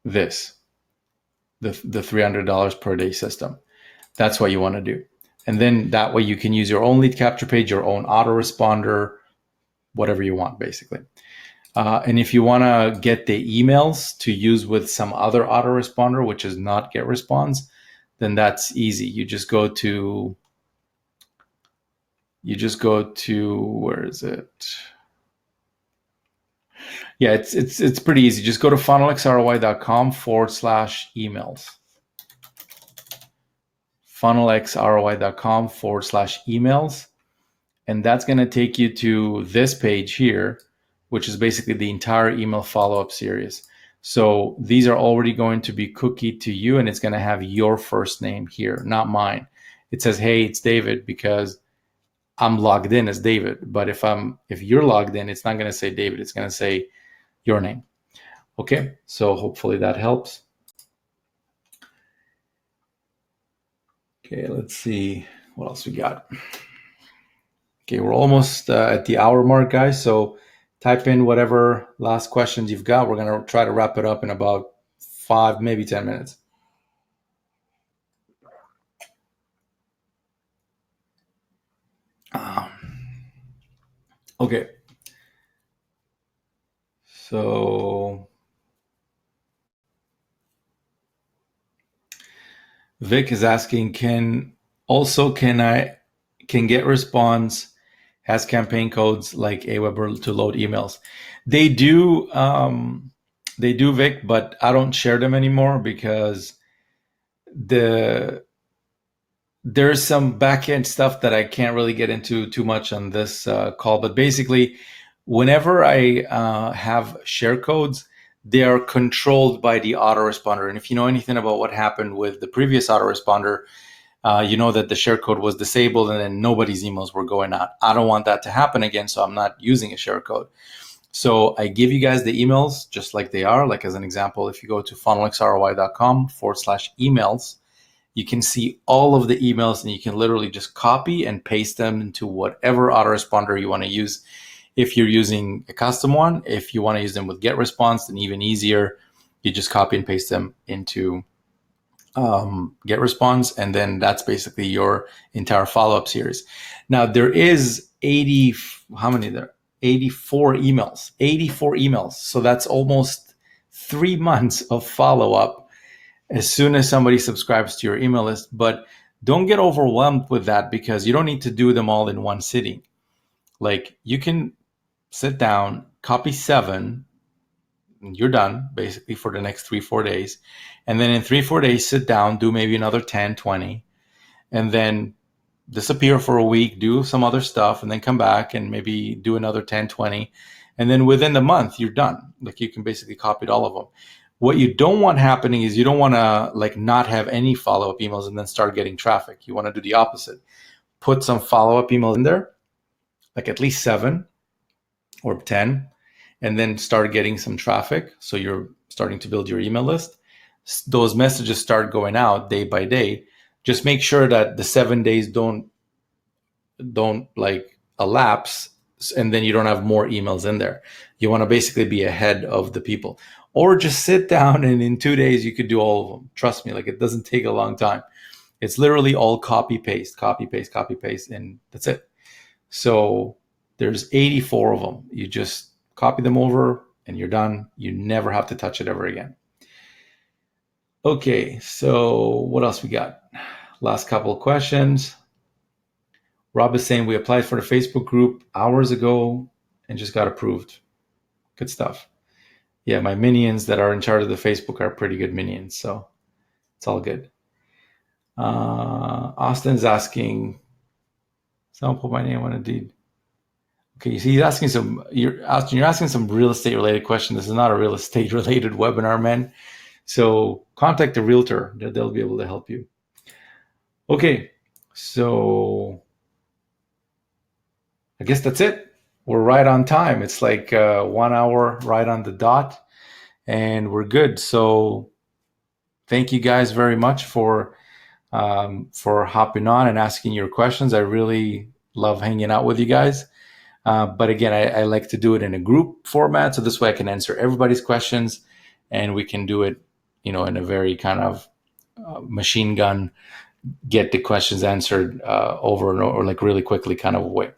this, the $300 per day system. That's what you want to do. And then that way you can use your own lead capture page, your own autoresponder, whatever you want, basically. And if you want to get the emails to use with some other autoresponder, which is not GetResponse, then that's easy. You just go to, where is it? Yeah, it's pretty easy. Just go to funnelxroi.com/emails. funnelxroi.com/emails. And that's going to take you to this page here, which is basically the entire email follow-up series. So these are already going to be cookied to you, and it's going to have your first name here, not mine. It says, hey, it's David, because I'm logged in as David. But if you're logged in, it's not going to say David. It's going to say your name. Okay, so hopefully that helps. Okay, let's see what else we got. Okay, we're almost at the hour mark, guys. So type in whatever last questions you've got. We're going to try to wrap it up in about 5, maybe 10 minutes. Okay. So Vic is asking, can GetResponse has campaign codes like Aweber to load emails? They do, Vic, but I don't share them anymore because there's some backend stuff that I can't really get into too much on this call. But basically, whenever I have share codes, they are controlled by the autoresponder. And if you know anything about what happened with the previous autoresponder, you know that the share code was disabled and then nobody's emails were going out. I don't want that to happen again, so I'm not using a share code. So I give you guys the emails just like they are. Like as an example, if you go to funnelxroi.com/emails, you can see all of the emails and you can literally just copy and paste them into whatever autoresponder you want to use. If you're using a custom one, if you want to use them with GetResponse, then even easier. You just copy and paste them into GetResponse, and then that's basically your entire follow-up series. Now there is 84 emails. 84 emails. So that's almost 3 months of follow-up as soon as somebody subscribes to your email list. But don't get overwhelmed with that because you don't need to do them all in one sitting. Like you can sit down, copy 7, and you're done basically for the next 3-4 days. And then in 3-4 days, sit down, do maybe another 10, 20, and then disappear for a week, do some other stuff, and then come back and maybe do another 10, 20. And then within the month, you're done. Like you can basically copy all of them. What you don't want happening is you don't want to like not have any follow-up emails and then start getting traffic. You want to do the opposite. Put some follow-up emails in there, like at least 7 or 10, and then start getting some traffic. So you're starting to build your email list. Those messages start going out day by day. Just make sure that the 7 days don't like elapse and then you don't have more emails in there. You want to basically be ahead of the people. Or just sit down and in 2 days you could do all of them. Trust me, like it doesn't take a long time. It's literally all copy paste, and that's it. So there's 84 of them. You just copy them over and you're done. You never have to touch it ever again. Okay, so what else we got? Last couple of questions. Rob is saying we applied for the Facebook group hours ago and just got approved. Good stuff. Yeah, my minions that are in charge of the Facebook are pretty good minions, so it's all good. Austin's asking, someone put my name on a deed. Okay, so he's asking you're asking some real estate related question. This is not a real estate related webinar, man. So contact a realtor. They'll be able to help you. Okay, so I guess that's it. We're right on time. It's like 1 hour right on the dot, and we're good. So thank you guys very much for hopping on and asking your questions. I really love hanging out with you guys. But again, I like to do it in a group format, so this way I can answer everybody's questions, and we can do it, in a very kind of machine gun get the questions answered over and over, like really quickly kind of a way.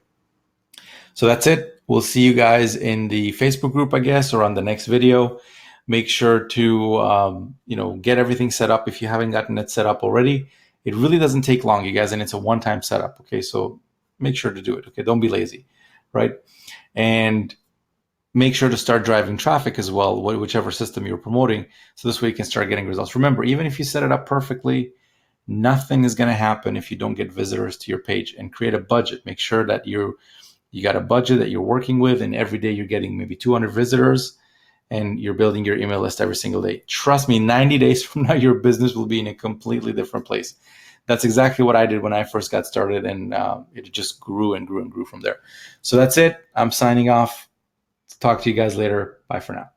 So that's it. We'll see you guys in the Facebook group, I guess, or on the next video. Make sure to get everything set up if you haven't gotten it set up already. It really doesn't take long, you guys, and it's a one-time setup. Okay, so make sure to do it. Okay, don't be lazy, right? And make sure to start driving traffic as well, whichever system you're promoting, so this way you can start getting results. Remember, even if you set it up perfectly, nothing is going to happen if you don't get visitors to your page. And create a budget. Make sure that you got a budget that you're working with, and every day you're getting maybe 200 visitors, and you're building your email list every single day. Trust me, 90 days from now, your business will be in a completely different place. That's exactly what I did when I first got started, and it just grew and grew and grew from there. So that's it. I'm signing off. Talk to you guys later. Bye for now.